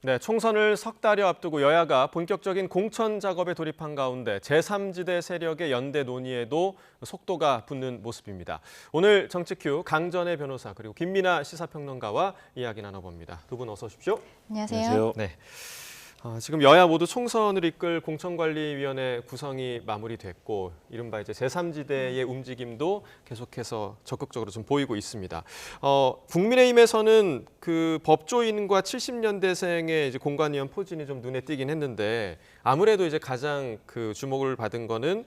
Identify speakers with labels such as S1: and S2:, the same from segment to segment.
S1: 네, 총선을 석 달여 앞두고 여야가 본격적인 공천 작업에 돌입한 가운데 제3지대 세력의 연대 논의에도 속도가 붙는 모습입니다. 오늘 정치큐 강전의 변호사 그리고 김민아 시사평론가와 이야기 나눠봅니다. 두 분 어서 오십시오.
S2: 안녕하세요.
S1: 네. 지금 여야 모두 총선을 이끌 공천관리위원회 구성이 마무리됐고 이른바 이제 제3지대의 움직임도 계속해서 적극적으로 좀 보이고 있습니다. 국민의힘에서는 그 법조인과 70년대생의 이제 공관위원 포진이 좀 눈에 띄긴 했는데 아무래도 이제 가장 그 주목을 받은 거는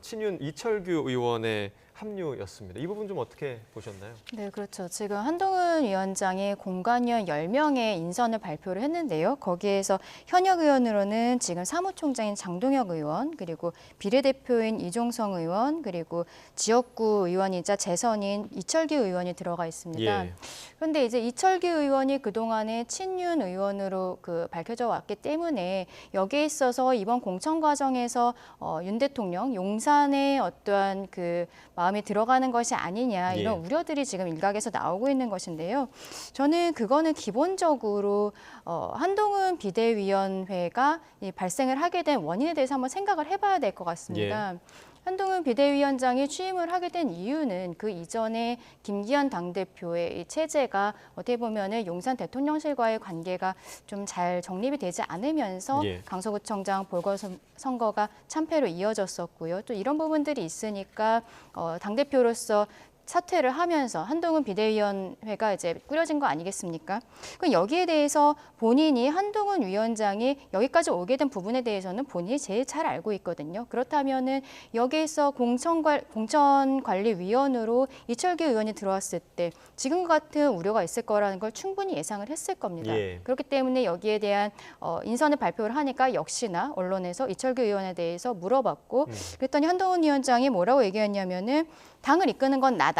S1: 친윤 이철규 의원의 합류였습니다. 이 부분 좀 어떻게 보셨나요?
S2: 네, 그렇죠. 지금 한동훈 위원장이 공관위원 10명의 인선을 발표를 했는데요. 거기에서 현역 의원으로는 지금 사무총장인 장동혁 의원, 그리고 비례대표인 이종성 의원, 그리고 지역구 의원이자 재선인 이철규 의원이 들어가 있습니다.
S1: 예.
S2: 그런데 이제 이철규 의원이 그동안에 친윤 의원으로 밝혀져 왔기 때문에 여기에 있어서 이번 공천 과정에서 윤 대통령 용산의 어떠한 그 마음이 들어가는 것이 아니냐 이런 우려들이 지금 일각에서 나오고 있는 것인데요. 저는 그거는 기본적으로 한동훈 비대위원회가 발생을 하게 된 원인에 대해서 한번 생각을 해봐야 될 것 같습니다. 한동훈 비대위원장이 취임을 하게 된 이유는 그 이전에 김기현 당대표의 이 체제가 어떻게 보면은 용산 대통령실과의 관계가 좀 잘 정립이 되지 않으면서 강서구청장 보궐선거가 참패로 이어졌었고요. 또 이런 부분들이 있으니까 당대표로서 사퇴를 하면서 한동훈 비대위원회가 이제 꾸려진 거 아니겠습니까? 그럼 여기에 대해서 본인이 한동훈 위원장이 여기까지 오게 된 부분에 대해서는 본인이 제일 잘 알고 있거든요. 그렇다면은 여기에서 공천관리위원으로 이철규 의원이 들어왔을 때 지금과 같은 우려가 있을 거라는 걸 충분히 예상을 했을 겁니다. 그렇기 때문에 여기에 대한 인선을 발표를 하니까 역시나 언론에서 이철규 의원에 대해서 물어봤고 그랬더니 한동훈 위원장이 뭐라고 얘기했냐면은 당을 이끄는 건 나다.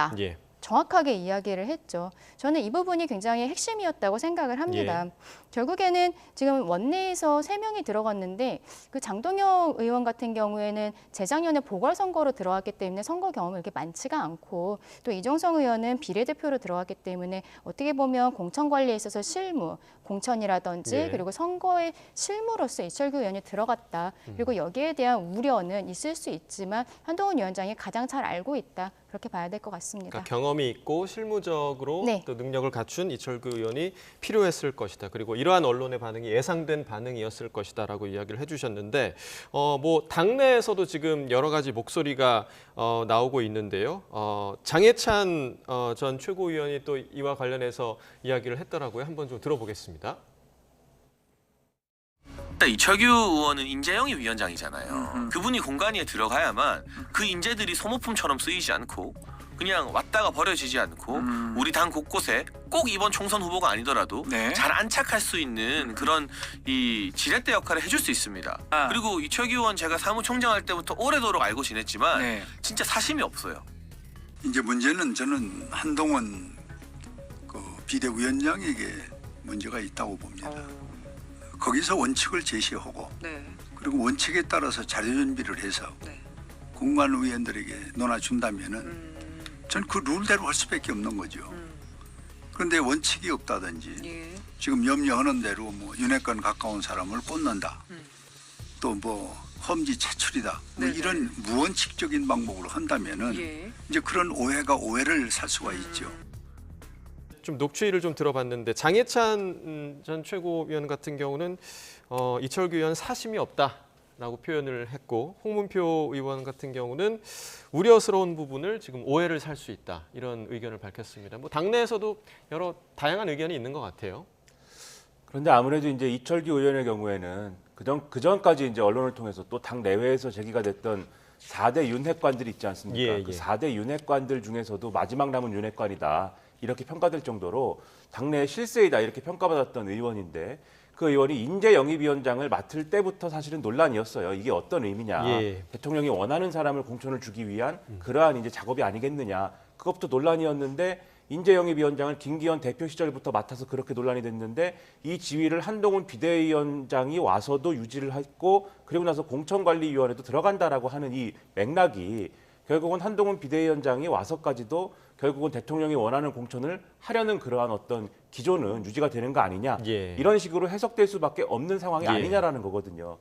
S2: 정확하게 이야기를 했죠. 저는 이 부분이 굉장히 핵심이었다고 생각을 합니다. 결국에는 지금 원내에서 3명이 들어갔는데 그 장동혁 의원 같은 경우에는 재작년에 보궐선거로 들어왔기 때문에 선거 경험이 이렇게 많지가 않고 또 이종성 의원은 비례대표로 들어왔기 때문에 어떻게 보면 공천관리에 있어서 실무, 공천이라든지 그리고 선거의 실무로서 이철규 의원이 들어갔다. 그리고 여기에 대한 우려는 있을 수 있지만 한동훈 위원장이 가장 잘 알고 있다. 그렇게 봐야 될 것 같습니다.
S1: 그러니까 경험이 있고 실무적으로 또 능력을 갖춘 이철규 의원이 필요했을 것이다. 그리고 이러한 언론의 반응이 예상된 반응이었을 것이다라고 이야기를 해주셨는데 뭐 당내에서도 지금 여러 가지 목소리가 나오고 있는데요. 장해찬 전 최고위원이 또 이와 관련해서 이야기를 했더라고요. 한번 좀 들어보겠습니다.
S3: 이철규 의원은 인재영입 위원장이잖아요. 그분이 공관위에 들어가야만 그 인재들이 소모품처럼 쓰이지 않고 그냥 왔다가 버려지지 않고 우리 당 곳곳에 꼭 이번 총선 후보가 아니더라도 잘 안착할 수 있는 그런 이 지렛대 역할을 해줄 수 있습니다. 그리고 이철규 의원 제가 사무총장 할 때부터 오래도록 알고 지냈지만 진짜 사심이 없어요.
S4: 이제 문제는 저는 한동훈 그 비대위원장에게 문제가 있다고 봅니다. 거기서 원칙을 제시하고 그리고 원칙에 따라서 자료 준비를 해서 공관위원들에게 논해준다면은 전 그 룰대로 할 수밖에 없는 거죠. 그런데 원칙이 없다든지 지금 염려하는 대로 뭐 윤핵관 가까운 사람을 꽂는다. 또 뭐 험지 채출이다. 뭐 이런 무원칙적인 방법으로 한다면은 이제 그런 오해가 오해를 살 수가 있죠.
S1: 좀 녹취를 좀 들어봤는데 장해찬 전 최고위원 같은 경우는 이철규 의원 사심이 없다라고 표현을 했고 홍문표 의원 같은 경우는 우려스러운 부분을 지금 오해를 살 수 있다 이런 의견을 밝혔습니다. 뭐 당내에서도 여러 다양한 의견이 있는 것 같아요.
S5: 그런데 아무래도 이제 이철규 의원의 경우에는 그전까지 이제 언론을 통해서 또 당 내외에서 제기가 됐던 4대 윤핵관들이 있지 않습니까? 그 4대 윤핵관들 중에서도 마지막 남은 윤핵관이다. 이렇게 평가될 정도로 당내의 실세이다 이렇게 평가받았던 의원인데 그 의원이 인재영입위원장을 맡을 때부터 사실은 논란이었어요. 이게 어떤 의미냐. 대통령이 원하는 사람을 공천을 주기 위한 그러한 이제 작업이 아니겠느냐. 그것부터 논란이었는데 인재영입위원장을 김기현 대표 시절부터 맡아서 그렇게 논란이 됐는데 이 지위를 한동훈 비대위원장이 와서도 유지를 했고 그리고 나서 공천관리위원회도 들어간다라고 하는 이 맥락이 결국은 한동훈 비대위원장이 와서까지도 결국은 대통령이 원하는 공천을 하려는 그러한 어떤 기조는 유지가 되는 거 아니냐 이런 식으로 해석될 수밖에 없는 상황이 아니냐라는 거거든요.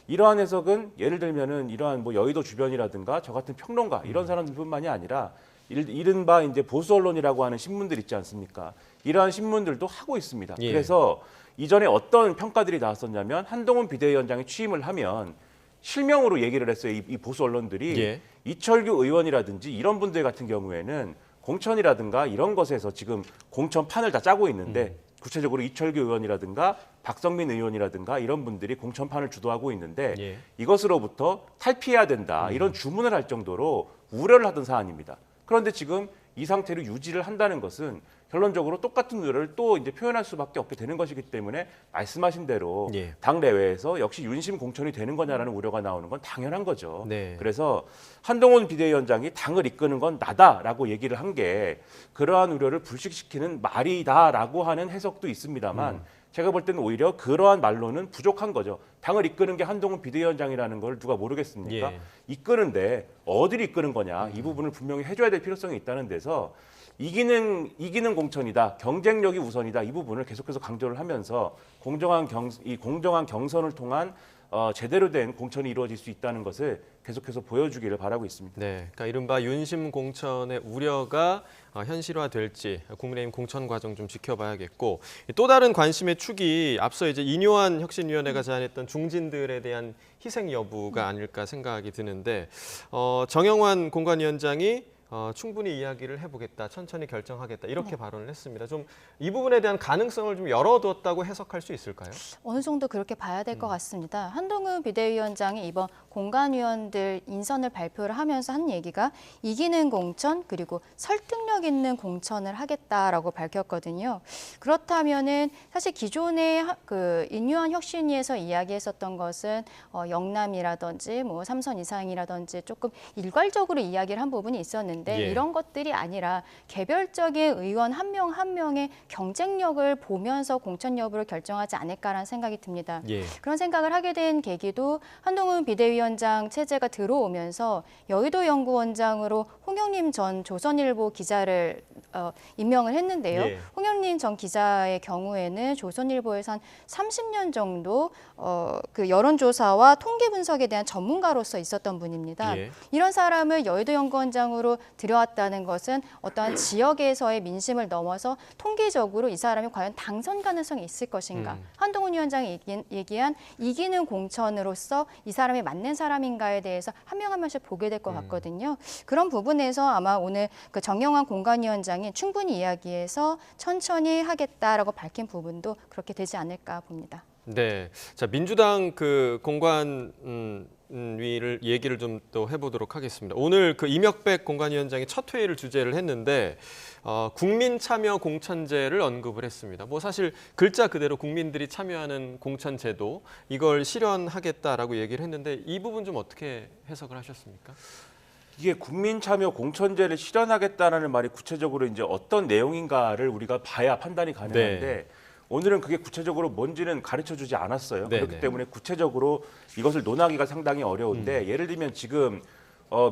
S5: 이러한 해석은 예를 들면은 이러한 뭐 여의도 주변이라든가 저 같은 평론가 이런 사람들뿐만이 아니라 이른바 이제 보수 언론이라고 하는 신문들 있지 않습니까? 이러한 신문들도 하고 있습니다. 그래서 이전에 어떤 평가들이 나왔었냐면 한동훈 비대위원장이 취임을 하면 실명으로 얘기를 했어요. 이 보수 언론들이 이철규 의원이라든지 이런 분들 같은 경우에는 공천이라든가 이런 것에서 지금 공천판을 다 짜고 있는데 구체적으로 이철규 의원이라든가 박성민 의원이라든가 이런 분들이 공천판을 주도하고 있는데 이것으로부터 탈피해야 된다 이런 주문을 할 정도로 우려를 하던 사안입니다. 그런데 지금 이 상태를 유지를 한다는 것은 결론적으로 똑같은 우려를 또 이제 표현할 수밖에 없게 되는 것이기 때문에 말씀하신 대로 당 내외에서 역시 윤심 공천이 되는 거냐라는 우려가 나오는 건 당연한 거죠. 그래서 한동훈 비대위원장이 당을 이끄는 건 나다라고 얘기를 한 게 그러한 우려를 불식시키는 말이다라고 하는 해석도 있습니다만 제가 볼 때는 오히려 그러한 말로는 부족한 거죠. 당을 이끄는 게 한동훈 비대위원장이라는 걸 누가 모르겠습니까? 이끄는데 어디를 이끄는 거냐 이 부분을 분명히 해줘야 될 필요성이 있다는 데서 이기는 공천이다, 경쟁력이 우선이다 이 부분을 계속해서 강조를 하면서 공정한 경선을 통한 제대로 된 공천이 이루어질 수 있다는 것을 계속해서 보여주기를 바라고 있습니다.
S1: 네, 그러니까 이른바 윤심 공천의 우려가 현실화될지 국민의힘 공천 과정 좀 지켜봐야겠고 또 다른 관심의 축이 앞서 이제 인요한 혁신위원회가 제안했던 중진들에 대한 희생 여부가 아닐까 생각이 드는데 정영환 공관위원장이 충분히 이야기를 해보겠다, 천천히 결정하겠다 이렇게 발언을 했습니다. 좀 이 부분에 대한 가능성을 좀 열어두었다고 해석할 수 있을까요?
S2: 어느 정도 그렇게 봐야 될 것 같습니다. 한동훈 비대위원장이 이번 공관위원들 인선을 발표를 하면서 한 얘기가 이기는 공천 그리고 설득력 있는 공천을 하겠다라고 밝혔거든요. 그렇다면은 사실 기존의 그 인요한 혁신위에서 이야기했었던 것은 영남이라든지 뭐 3선 이상이라든지 조금 일괄적으로 이야기를 한 부분이 있었는데 이런 것들이 아니라 개별적인 의원 한 명 한 명의 경쟁력을 보면서 공천 여부를 결정하지 않을까라는 생각이 듭니다. 그런 생각을 하게 된 계기도 한동훈 비대위원장 체제가 들어오면서 여의도 연구원장으로 홍영림 전 조선일보 기자를 임명을 했는데요. 홍영림 전 기자의 경우에는 조선일보에서 한 30년 정도 그 여론조사와 통계 분석에 대한 전문가로서 있었던 분입니다. 이런 사람을 여의도 연구원장으로 들여왔다는 것은 어떠한 지역에서의 민심을 넘어서 통계적으로 이 사람이 과연 당선 가능성이 있을 것인가. 한동훈 위원장이 얘기한 이기는 공천으로서 이 사람이 맞는 사람인가에 대해서 한 명 한 명씩 보게 될 것 같거든요. 그런 부분에서 아마 오늘 그 정영환 공관위원장이 충분히 이야기해서 천천히 하겠다라고 밝힌 부분도 그렇게 되지 않을까 봅니다.
S1: 네, 자 민주당 그 공관위를 얘기를 좀 또 해보도록 하겠습니다. 오늘 그 이명백 공관위원장이 첫 회의를 주재를 했는데 국민 참여 공천제를 언급을 했습니다. 뭐 사실 글자 그대로 국민들이 참여하는 공천제도 이걸 실현하겠다라고 얘기를 했는데 이 부분 좀 어떻게 해석을 하셨습니까?
S5: 이게 국민 참여 공천제를 실현하겠다라는 말이 구체적으로 이제 어떤 내용인가를 우리가 봐야 판단이 가능한데 오늘은 그게 구체적으로 뭔지는 가르쳐주지 않았어요. 그렇기 때문에 구체적으로 이것을 논하기가 상당히 어려운데 예를 들면 지금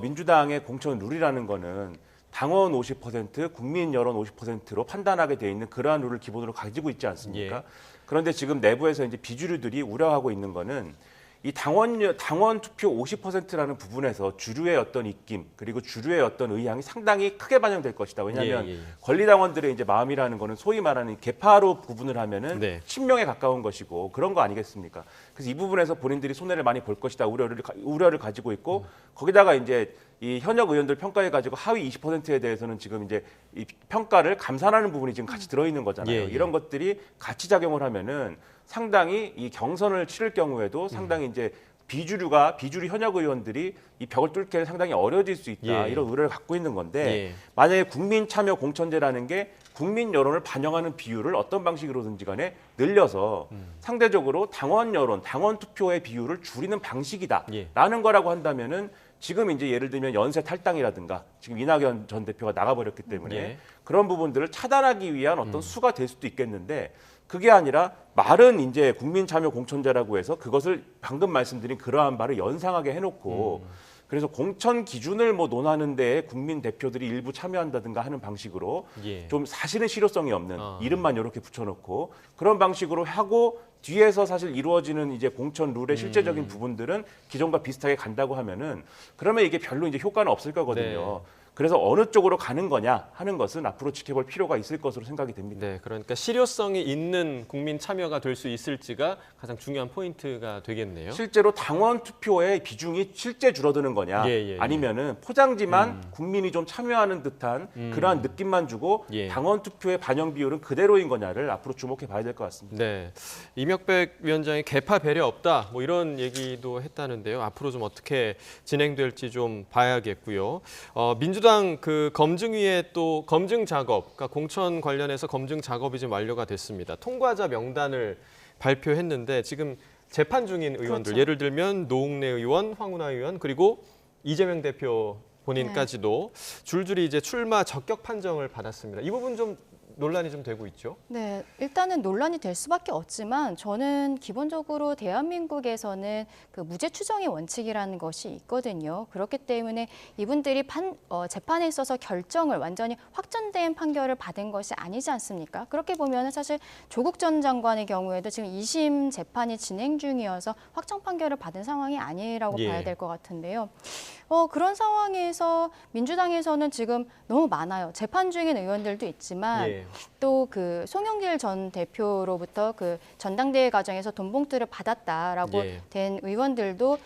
S5: 민주당의 공천 룰이라는 거는 당원 50%, 국민 여론 50%로 판단하게 돼 있는 그러한 룰을 기본으로 가지고 있지 않습니까? 그런데 지금 내부에서 이제 비주류들이 우려하고 있는 거는 이 당원 투표 50%라는 부분에서 주류의 어떤 입김 그리고 주류의 어떤 의향이 상당히 크게 반영될 것이다. 왜냐하면 권리당원들의 이제 마음이라는 거는 소위 말하는 개파로 구분을 하면은 친명에 가까운 것이고 그런 거 아니겠습니까? 그래서 이 부분에서 본인들이 손해를 많이 볼 것이다 우려를 가지고 있고 거기다가 이제 이 현역 의원들 평가해 가지고 하위 20%에 대해서는 지금 이제 이 평가를 감산하는 부분이 지금 같이 들어 있는 거잖아요. 이런 것들이 같이 작용을 하면은 상당히 이 경선을 치를 경우에도 상당히 이제 비주류 현역 의원들이 이 벽을 뚫기는 상당히 어려워질 수 있다. 이런 우려를 갖고 있는 건데 만약에 국민 참여 공천제라는 게 국민 여론을 반영하는 비율을 어떤 방식으로든지 간에 늘려서 상대적으로 당원 여론, 당원 투표의 비율을 줄이는 방식이다라는 거라고 한다면은 지금 이제 예를 들면 연쇄 탈당이라든가 지금 이낙연 전 대표가 나가버렸기 때문에 그런 부분들을 차단하기 위한 어떤 수가 될 수도 있겠는데 그게 아니라 말은 이제 국민 참여 공천제라고 해서 그것을 방금 말씀드린 그러한 바를 연상하게 해놓고 그래서 공천 기준을 뭐 논하는 데에 국민 대표들이 일부 참여한다든가 하는 방식으로
S1: 예.
S5: 좀 사실은 실효성이 없는 이름만 이렇게 붙여놓고 그런 방식으로 하고 뒤에서 사실 이루어지는 이제 공천 룰의 실제적인 부분들은 기존과 비슷하게 간다고 하면은 그러면 이게 별로 이제 효과는 없을 거거든요.
S1: 네.
S5: 그래서 어느 쪽으로 가는 거냐 하는 것은 앞으로 지켜볼 필요가 있을 것으로 생각이 됩니다.
S1: 네, 그러니까 실효성이 있는 국민 참여가 될 수 있을지가 가장 중요한 포인트가 되겠네요.
S5: 실제로 당원 투표의 비중이 실제 줄어드는 거냐
S1: 예.
S5: 아니면은 포장지만 국민이 좀 참여하는 듯한 그러한 느낌만 주고
S1: 예.
S5: 당원 투표의 반영 비율은 그대로인 거냐를 앞으로 주목해 봐야 될 것 같습니다.
S1: 네, 이명백 위원장이 개파 배려 없다 뭐 이런 얘기도 했다는데요. 앞으로 좀 어떻게 진행될지 좀 봐야겠고요. 민주당 그 검증위에 또 검증 작업, 그러니까 공천 관련해서 검증 작업이 지금 완료가 됐습니다. 통과자 명단을 발표했는데 지금 재판 중인 의원들,
S2: 그렇죠.
S1: 예를 들면 노웅래 의원, 황운하 의원 그리고 이재명 대표 본인까지도 줄줄이 이제 출마 적격 판정을 받았습니다. 이 부분 좀 논란이 좀 되고 있죠.
S2: 네, 일단은 논란이 될 수밖에 없지만 저는 기본적으로 대한민국에서는 그 무죄 추정의 원칙이라는 것이 있거든요. 그렇기 때문에 이분들이 재판에 있어서 결정을 완전히 확정된 판결을 받은 것이 아니지 않습니까? 그렇게 보면 사실 조국 전 장관의 경우에도 지금 2심 재판이 진행 중이어서 확정 판결을 받은 상황이 아니라고
S1: 예.
S2: 봐야 될 것 같은데요. 그런 상황에서 민주당에서는 지금 너무 많아요. 재판 중인 의원들도 있지만
S1: 예.
S2: 또 그 송영길 전 대표로부터 그 전당대회 과정에서 돈 봉투를 받았다라고
S1: 예.
S2: 된 의원들도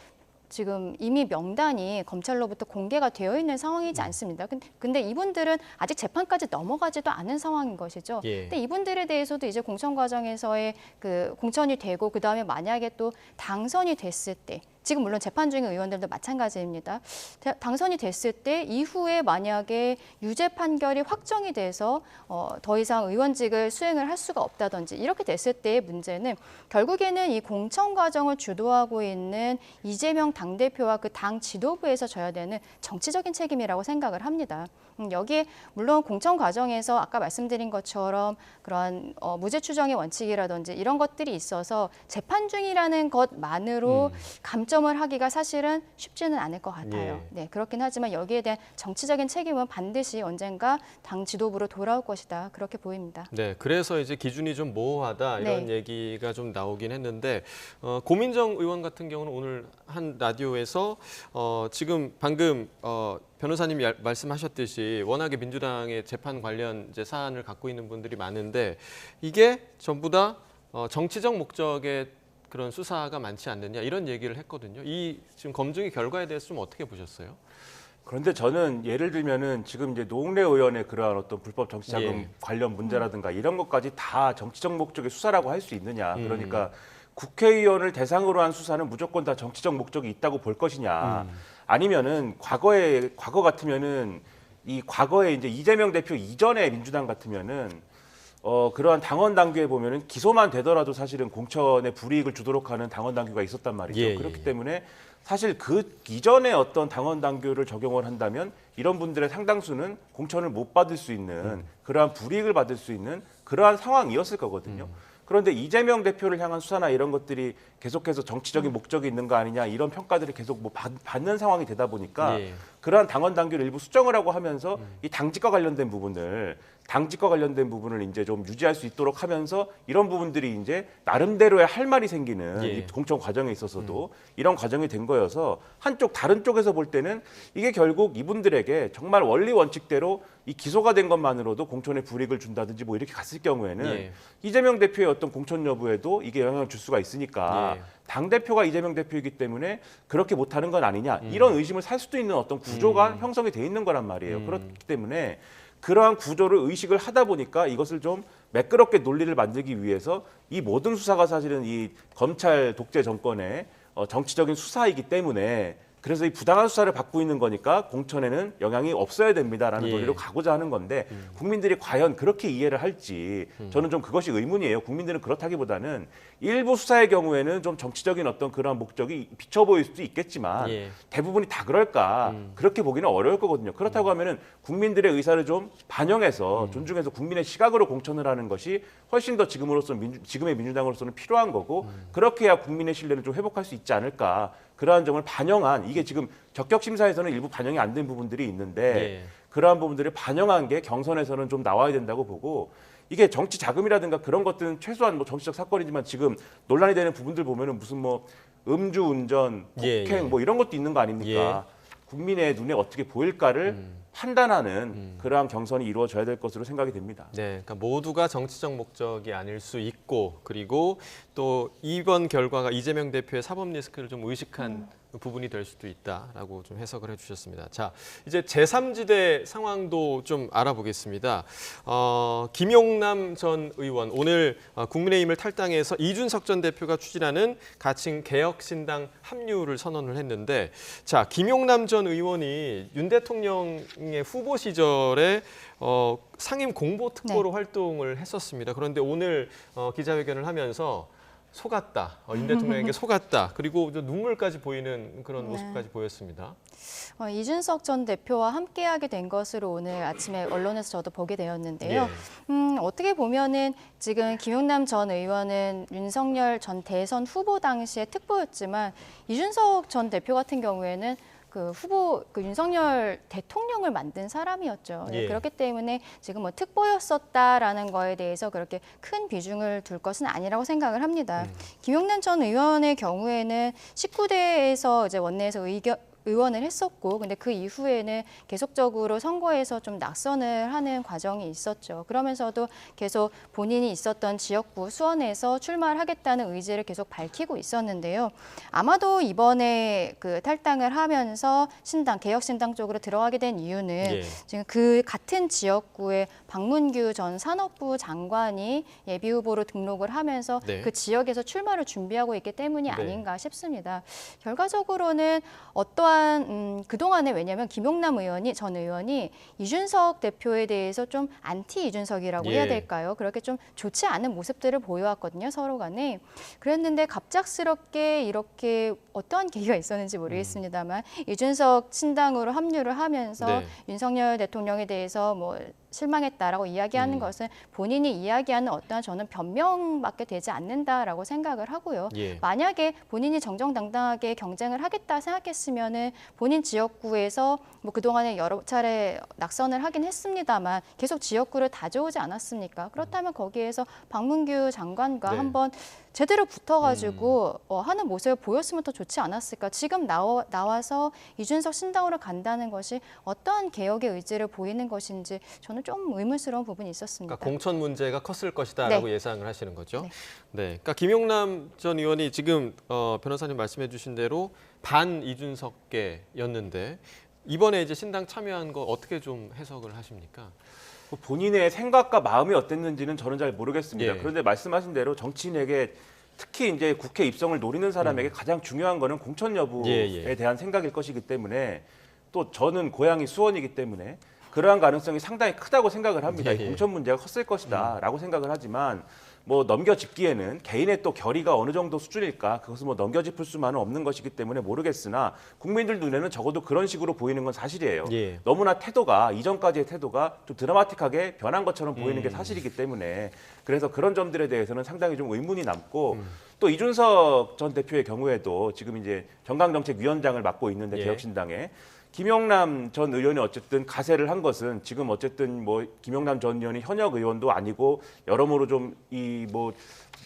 S2: 지금 이미 명단이 검찰로부터 공개가 되어 있는 상황이지 않습니다. 근데 이분들은 아직 재판까지 넘어가지도 않은 상황인 것이죠.
S1: 예.
S2: 근데 이분들에 대해서도 이제 공천 과정에서의 그 공천이 되고 그다음에 만약에 또 당선이 됐을 때 지금 물론 재판 중인 의원들도 마찬가지입니다. 당선이 됐을 때 이후에 만약에 유죄 판결이 확정이 돼서 더 이상 의원직을 수행을 할 수가 없다든지 이렇게 됐을 때의 문제는 결국에는 이 공천 과정을 주도하고 있는 이재명 당대표와 그 당 지도부에서 져야 되는 정치적인 책임이라고 생각을 합니다. 여기에 물론 공천 과정에서 아까 말씀드린 것처럼 그런 무죄 추정의 원칙이라든지 이런 것들이 있어서 재판 중이라는 것만으로 감점을 하기가 사실은 쉽지는 않을 것 같아요.
S1: 예.
S2: 네, 그렇긴 하지만 여기에 대한 정치적인 책임은 반드시 언젠가 당 지도부로 돌아올 것이다. 그렇게 보입니다.
S1: 네, 그래서 이제 기준이 좀 모호하다 이런
S2: 네.
S1: 얘기가 좀 나오긴 했는데 고민정 의원 같은 경우는 오늘 한 라디오에서 지금 방금 변호사님이 말씀하셨듯이 워낙에 민주당의 재판 관련 이제 사안을 갖고 있는 분들이 많은데 이게 전부 다 정치적 목적의 그런 수사가 많지 않느냐 이런 얘기를 했거든요. 이 지금 검증의 결과에 대해서 좀 어떻게 보셨어요?
S5: 그런데 저는 예를 들면은 지금 이제 노웅래 의원의 그러한 어떤 불법 정치자금
S1: 예.
S5: 관련 문제라든가 이런 것까지 다 정치적 목적의 수사라고 할 수 있느냐. 그러니까 국회의원을 대상으로 한 수사는 무조건 다 정치적 목적이 있다고 볼 것이냐. 아니면은 과거 같으면은 이 과거에 이제 이재명 대표 이전에 민주당 같으면은 그러한 당원 당규에 보면은 기소만 되더라도 사실은 공천의 불이익을 주도록 하는 당원 당규가 있었단 말이죠.
S1: 예,
S5: 그렇기
S1: 예.
S5: 때문에 사실 그 이전에 어떤 당원 당규를 적용을 한다면 이런 분들의 상당수는 공천을 못 받을 수 있는 그러한 불이익을 받을 수 있는 그러한 상황이었을 거거든요. 그런데 이재명 대표를 향한 수사나 이런 것들이 계속해서 정치적인 목적이 있는 거 아니냐 이런 평가들을 계속 뭐 받는 상황이 되다 보니까
S1: 예.
S5: 그러한 당원 당규를 일부 수정을 하고 하면서 이 당직과 관련된 부분을 이제 좀 유지할 수 있도록 하면서 이런 부분들이 이제 나름대로의 할 말이 생기는
S1: 예.
S5: 이 공천 과정에 있어서도 이런 과정이 된 거여서 다른 쪽에서 볼 때는 이게 결국 이분들에게 정말 원리 원칙대로 이 기소가 된 것만으로도 공천에 불이익을 준다든지 뭐 이렇게 갔을 경우에는
S1: 예.
S5: 이재명 대표의 어떤 공천 여부에도 이게 영향을 줄 수가 있으니까
S1: 예.
S5: 당대표가 이재명 대표이기 때문에 그렇게 못하는 건 아니냐 이런 의심을 살 수도 있는 어떤 구조가 형성이 돼 있는 거란 말이에요. 그렇기 때문에 그러한 구조를 의식을 하다 보니까 이것을 좀 매끄럽게 논리를 만들기 위해서 이 모든 수사가 사실은 이 검찰 독재 정권의 정치적인 수사이기 때문에 그래서 이 부당한 수사를 받고 있는 거니까 공천에는 영향이 없어야 됩니다라는
S1: 예.
S5: 논리로 가고자 하는 건데 국민들이 과연 그렇게 이해를 할지 저는 좀 그것이 의문이에요. 국민들은 그렇다기보다는 일부 수사의 경우에는 좀 정치적인 어떤 그런 목적이 비쳐 보일 수도 있겠지만
S1: 예.
S5: 대부분이 다 그럴까 그렇게 보기는 어려울 거거든요. 그렇다고 하면은 국민들의 의사를 좀 반영해서 존중해서 국민의 시각으로 공천을 하는 것이 훨씬 더 지금의 민주당으로서는 필요한 거고 그렇게 해야 국민의 신뢰를 좀 회복할 수 있지 않을까 그러한 점을 반영한 이게 지금 적격 심사에서는 일부 반영이 안 된 부분들이 있는데
S1: 예.
S5: 그러한 부분들을 반영한 게 경선에서는 좀 나와야 된다고 보고 이게 정치 자금이라든가 그런 것들은 최소한 뭐 정치적 사건이지만 지금 논란이 되는 부분들 보면은 무슨 뭐 음주운전, 폭행 뭐 이런 것도 있는 거 아닙니까? 국민의 눈에 어떻게 보일까를 판단하는 그러한 경선이 이루어져야 될 것으로 생각이 됩니다.
S1: 네, 그러니까 모두가 정치적 목적이 아닐 수 있고 그리고 또 이번 결과가 이재명 대표의 사법 리스크를 좀 의식한 부분이 될 수도 있다라고 좀 해석을 해주셨습니다. 자, 이제 제3지대 상황도 좀 알아보겠습니다. 김용남 전 의원 오늘 국민의힘을 탈당해서 이준석 전 대표가 추진하는 가칭 개혁신당 합류를 선언을 했는데, 자, 김용남 전 의원이 윤 대통령의 후보 시절에 상임 공보특보로 활동을 했었습니다. 그런데 오늘 기자회견을 하면서 속았다, 윤 대통령에게 속았다, 그리고 눈물까지 보이는 그런 모습까지 보였습니다.
S2: 이준석 전 대표와 함께하게 된 것으로 오늘 아침에 언론에서 저도 보게 되었는데요. 어떻게 보면은 지금 김용남 전 의원은 윤석열 전 대선 후보 당시의 특보였지만 이준석 전 대표 같은 경우에는 그 윤석열 대통령을 만든 사람이었죠. 그렇기 때문에 지금 뭐 특보였었다라는 거에 대해서 그렇게 큰 비중을 둘 것은 아니라고 생각을 합니다. 김용남 전 의원의 경우에는 19대에서 이제 원내에서 의원을 했었고, 근데 그 이후에는 계속적으로 선거에서 좀 낙선을 하는 과정이 있었죠. 그러면서도 계속 본인이 있었던 지역구 수원에서 출마를 하겠다는 의지를 계속 밝히고 있었는데요. 아마도 이번에 그 탈당을 하면서 개혁신당 쪽으로 들어가게 된 이유는 지금 그 같은 지역구에 박문규 전 산업부 장관이 예비후보로 등록을 하면서 그 지역에서 출마를 준비하고 있기 때문이 아닌가 싶습니다. 결과적으로는 어떠한 그동안에 왜냐하면 김용남 전 의원이 이준석 대표에 대해서 좀 안티 이준석이라고 해야 될까요? 그렇게 좀 좋지 않은 모습들을 보여왔거든요, 서로 간에. 그랬는데 갑작스럽게 이렇게 어떠한 계기가 있었는지 모르겠습니다만 이준석 신당으로 합류를 하면서 윤석열 대통령에 대해서 뭐 실망했다라고 이야기하는 것은 본인이 이야기하는 어떠한 저는 변명밖에 되지 않는다라고 생각을 하고요. 만약에 본인이 정정당당하게 경쟁을 하겠다 생각했으면은 본인 지역구에서 뭐 그동안에 여러 차례 낙선을 하긴 했습니다만 계속 지역구를 다져오지 않았습니까? 그렇다면 거기에서 박문규 장관과 한번 제대로 붙어가지고 하는 모습을 보였으면 더 좋지 않았을까. 지금 나와서 이준석 신당으로 간다는 것이 어떠한 개혁의 의지를 보이는 것인지 저는 좀 의문스러운 부분이 있었습니다.
S1: 그러니까 공천 문제가 컸을 것이다라고 예상을 하시는 거죠. 그러니까 김용남 전 의원이 지금 변호사님 말씀해 주신 대로 반 이준석계였는데 이번에 이제 신당 참여한 거 어떻게 좀 해석을 하십니까?
S5: 본인의 생각과 마음이 어땠는지는 저는 잘 모르겠습니다. 그런데 말씀하신 대로 정치인에게 특히 이제 국회 입성을 노리는 사람에게 가장 중요한 거는 공천 여부에 대한 생각일 것이기 때문에 또 저는 고향이 수원이기 때문에 그러한 가능성이 상당히 크다고 생각을 합니다. 이 공천 문제가 컸을 것이다라고 생각을 하지만 뭐 넘겨짚기에는 개인의 또 결의가 어느 정도 수준일까 그것은 뭐 넘겨짚을 수만은 없는 것이기 때문에 모르겠으나 국민들 눈에는 적어도 그런 식으로 보이는 건 사실이에요. 너무나 태도가 이전까지의 태도가 좀 드라마틱하게 변한 것처럼 보이는 게 사실이기 때문에 그래서 그런 점들에 대해서는 상당히 좀 의문이 남고 또 이준석 전 대표의 경우에도 지금 이제 정강정책위원장을 맡고 있는데 개혁신당에 김용남 전 의원이 어쨌든 가세를 한 것은 지금 어쨌든 뭐 김용남 전 의원이 현역 의원도 아니고 여러모로 좀 이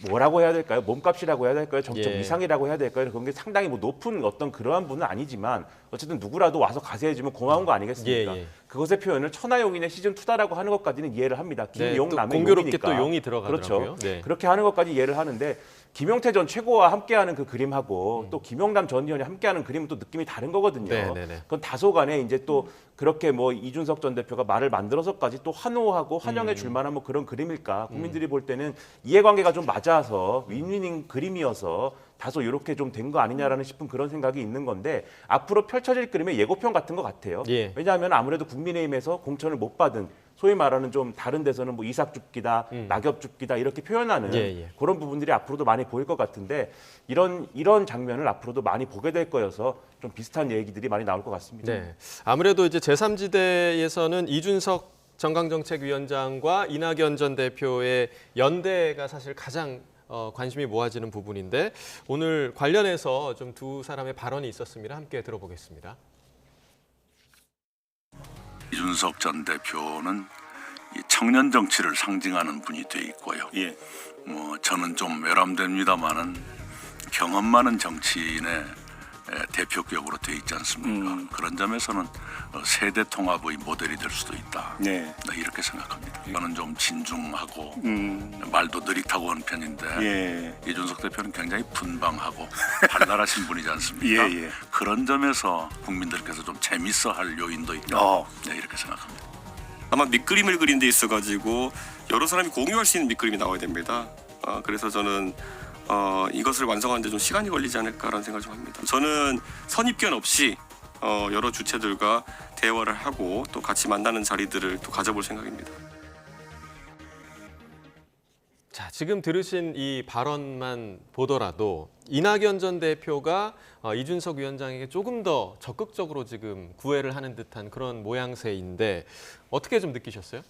S5: 뭐라고 해야 될까요? 몸값이라고 해야 될까요? 정책 위상이라고 해야 될까요? 그런 게 상당히 뭐 높은 어떤 그러한 분은 아니지만 어쨌든 누구라도 와서 가세해주면 고마운 거 아니겠습니까? 그것의 표현을 천하용인의 시즌2다라고 하는 것까지는 이해를 합니다. 김용남의
S1: 공교롭게
S5: 용이니까.
S1: 또 용이 들어가더라고요.
S5: 그렇죠. 그렇게 하는 것까지 이해를 하는데 김용태 전 최고와 함께하는 그 그림하고 또 김용남 전 의원이 함께하는 그림은 또 느낌이 다른 거거든요. 그건 다소간에 이제 또 그렇게 뭐 이준석 전 대표가 말을 만들어서까지 또 환호하고 환영해 줄 만한 뭐 그런 그림일까? 국민들이 볼 때는 이해관계가 좀 맞아서 윈윈인 그림이어서 다소 이렇게 좀 된 거 아니냐라는 싶은 그런 생각이 있는 건데 앞으로 펼쳐질 그림의 예고편 같은 것 같아요. 왜냐하면 아무래도 국민의힘에서 공천을 못 받은 소위 말하는 좀 다른 데서는 뭐 이삭 줍기다, 낙엽 줍기다 이렇게 표현하는 그런 부분들이 앞으로도 많이 보일 것 같은데 이런 장면을 앞으로도 많이 보게 될 거여서 좀 비슷한 얘기들이 많이 나올 것 같습니다.
S1: 아무래도 이제 제3지대에서는 이준석 정강정책위원장과 이낙연 전 대표의 연대가 사실 가장 관심이 모아지는 부분인데 오늘 관련해서 좀 두 사람의 발언이 있었습니다. 함께 들어보겠습니다.
S6: 이준석 전 대표는 이 청년 정치를 상징하는 분이 돼 있고요.
S7: 예.
S6: 저는 좀 외람됩니다만은 경험 많은 정치인의 대표격으로 돼 있지 않습니까? 그런 점에서는 세대 통합의 모델이 될 수도 있다.
S7: 네.
S6: 이렇게 생각합니다. 저는 좀 진중하고 말도 느릿하고 하는 편인데
S7: 예.
S6: 이준석 대표는 굉장히 분방하고 발랄하신 분이지 않습니까?
S7: 예, 예.
S6: 그런 점에서 국민들께서 좀 재밌어할 요인도 있다. 이렇게 생각합니다.
S7: 아마 밑그림을 그린 데 있어가지고 여러 사람이 공유할 수 있는 밑그림이 나와야 됩니다. 그래서 저는 이것을 완성하는데 좀 시간이 걸리지 않을까라는 생각을 좀 합니다. 저는 선입견 없이 여러 주체들과 대화를 하고 또 같이 만나는 자리들을 또 가져볼 생각입니다.
S1: 자, 지금 들으신 이 발언만 보더라도 이낙연 전 대표가 이준석 위원장에게 조금 더 적극적으로 지금 구애를 하는 듯한 그런 모양새인데 어떻게 좀 느끼셨어요?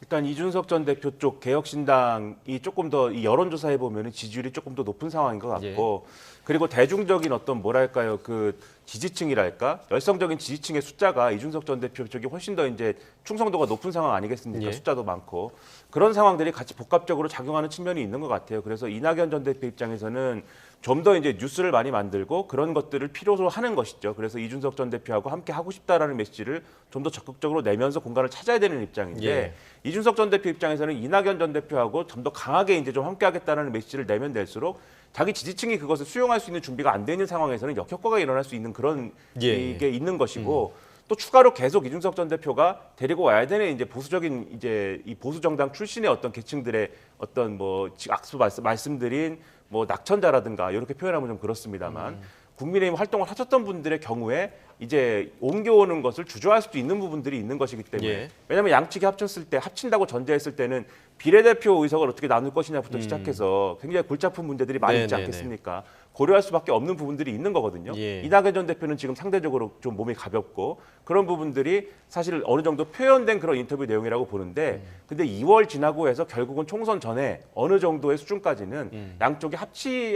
S5: 일단 이준석 전 대표 쪽 개혁신당이 조금 더 이 여론조사해 보면 지지율이 조금 더 높은 상황인 것 같고 그리고 대중적인 어떤 뭐랄까요 그 지지층이랄까 열성적인 지지층의 숫자가 이준석 전 대표 쪽이 훨씬 더 이제 충성도가 높은 상황 아니겠습니까? 숫자도 많고 그런 상황들이 같이 복합적으로 작용하는 측면이 있는 것 같아요. 그래서 이낙연 전 대표 입장에서는 좀 더 이제 뉴스를 많이 만들고 그런 것들을 필요로 하는 것이죠. 그래서 이준석 전 대표하고 함께 하고 싶다라는 메시지를 좀 더 적극적으로 내면서 공간을 찾아야 되는 입장인데 이준석 전 대표 입장에서는 이낙연 전 대표하고 좀 더 강하게 이제 좀 함께하겠다는 메시지를 내면 될수록 자기 지지층이 그것을 수용할 수 있는 준비가 안 되는 상황에서는 역효과가 일어날 수 있는 그런 이게 있는 것이고 또 추가로 계속 이준석 전 대표가 데리고 와야 되는 이제 보수적인 이제 이 보수 정당 출신의 어떤 계층들의 어떤 뭐 앞서 말씀드린 뭐 낙천자라든가 이렇게 표현하면 좀 그렇습니다만 국민의힘 활동을 하셨던 분들의 경우에 이제 옮겨오는 것을 주저할 수도 있는 부분들이 있는 것이기 때문에 왜냐하면 양측이 합쳤을 때 합친다고 전제했을 때는 비례대표 의석을 어떻게 나눌 것이냐부터 시작해서 굉장히 골치 아픈 문제들이 많이 있지 않겠습니까? 고려할 수밖에 없는 부분들이 있는 거거든요. 이낙연 전 대표는 지금 상대적으로 좀 몸이 가볍고 그런 부분들이 사실 어느 정도 표현된 그런 인터뷰 내용이라고 보는데 근데 2월 지나고 해서 결국은 총선 전에 어느 정도의 수준까지는 양쪽이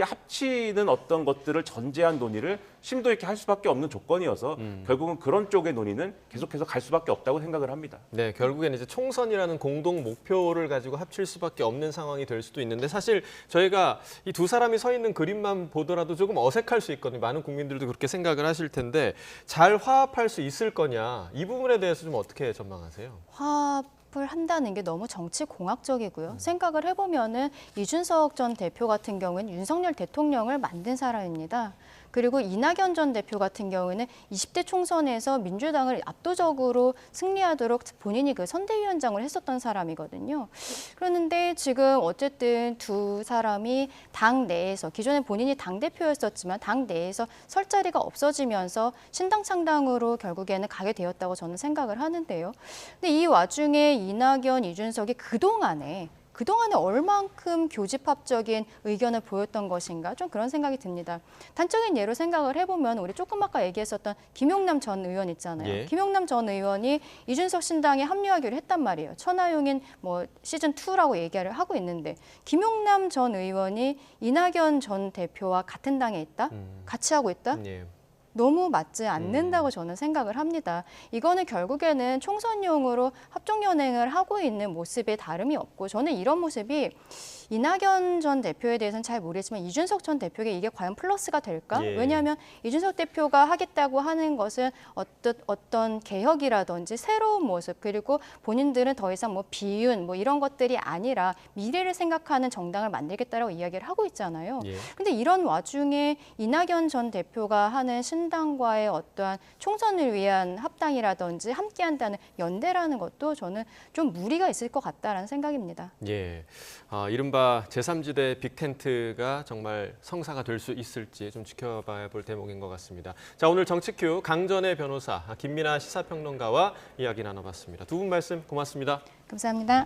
S5: 합치는 어떤 것들을 전제한 논의를 심도 있게 할 수밖에 없는 조건이어서 결국은 그런 쪽의 논의는 계속해서 갈 수밖에 없다고 생각을 합니다.
S1: 네, 결국에는 이제 총선이라는 공동 목표를 가지고 합칠 수밖에 없는 상황이 될 수도 있는데 사실 저희가 이 두 사람이 서 있는 그림만 보더라도 조금 어색할 수 있거든요. 많은 국민들도 그렇게 생각을 하실 텐데 잘 화합할 수 있을 거냐 이 부분에 대해서 좀 어떻게 전망하세요?
S2: 화합을 한다는 게 너무 정치 공학적이고요. 생각을 해보면은 이준석 전 대표 같은 경우는 윤석열 대통령을 만든 사람입니다. 그리고 이낙연 전 대표 같은 경우는 20대 총선에서 민주당을 압도적으로 승리하도록 본인이 그 선대위원장을 했었던 사람이거든요. 그런데 지금 어쨌든 두 사람이 당 내에서 기존에 본인이 당대표였었지만 당 내에서 설 자리가 없어지면서 신당 창당으로 결국에는 가게 되었다고 저는 생각을 하는데요. 근데 이 와중에 이낙연, 이준석이 그동안에 얼만큼 교집합적인 의견을 보였던 것인가 좀 그런 생각이 듭니다. 단적인 예로 생각을 해보면 우리 조금 아까 얘기했었던 김용남 전 의원 있잖아요. 김용남 전 의원이 이준석 신당에 합류하기로 했단 말이에요. 천하용인 뭐 시즌 2라고 얘기를 하고 있는데 김용남 전 의원이 이낙연 전 대표와 같은 당에 있다? 같이 하고 있다? 너무 맞지 않는다고 저는 생각을 합니다. 이거는 결국에는 총선용으로 합종연행을 하고 있는 모습에 다름이 없고 저는 이런 모습이 이낙연 전 대표에 대해서는 잘 모르겠지만 이준석 전 대표에게 이게 과연 플러스가 될까? 왜냐하면 이준석 대표가 하겠다고 하는 것은 어떤 개혁이라든지 새로운 모습 그리고 본인들은 더 이상 뭐 비윤 뭐 이런 것들이 아니라 미래를 생각하는 정당을 만들겠다라고 이야기를 하고 있잖아요. 근데 이런 와중에 이낙연 전 대표가 하는 신당과의 어떠한 총선을 위한 합당이라든지 함께한다는 연대라는 것도 저는 좀 무리가 있을 것 같다라는 생각입니다.
S1: 이른바 제3지대 빅텐트가 정말 성사가 될 수 있을지 좀 지켜봐야 볼 대목인 것 같습니다. 자, 오늘 정치큐 강전의 변호사 김민아 시사평론가와 이야기 나눠봤습니다. 두 분 말씀 고맙습니다.
S2: 감사합니다.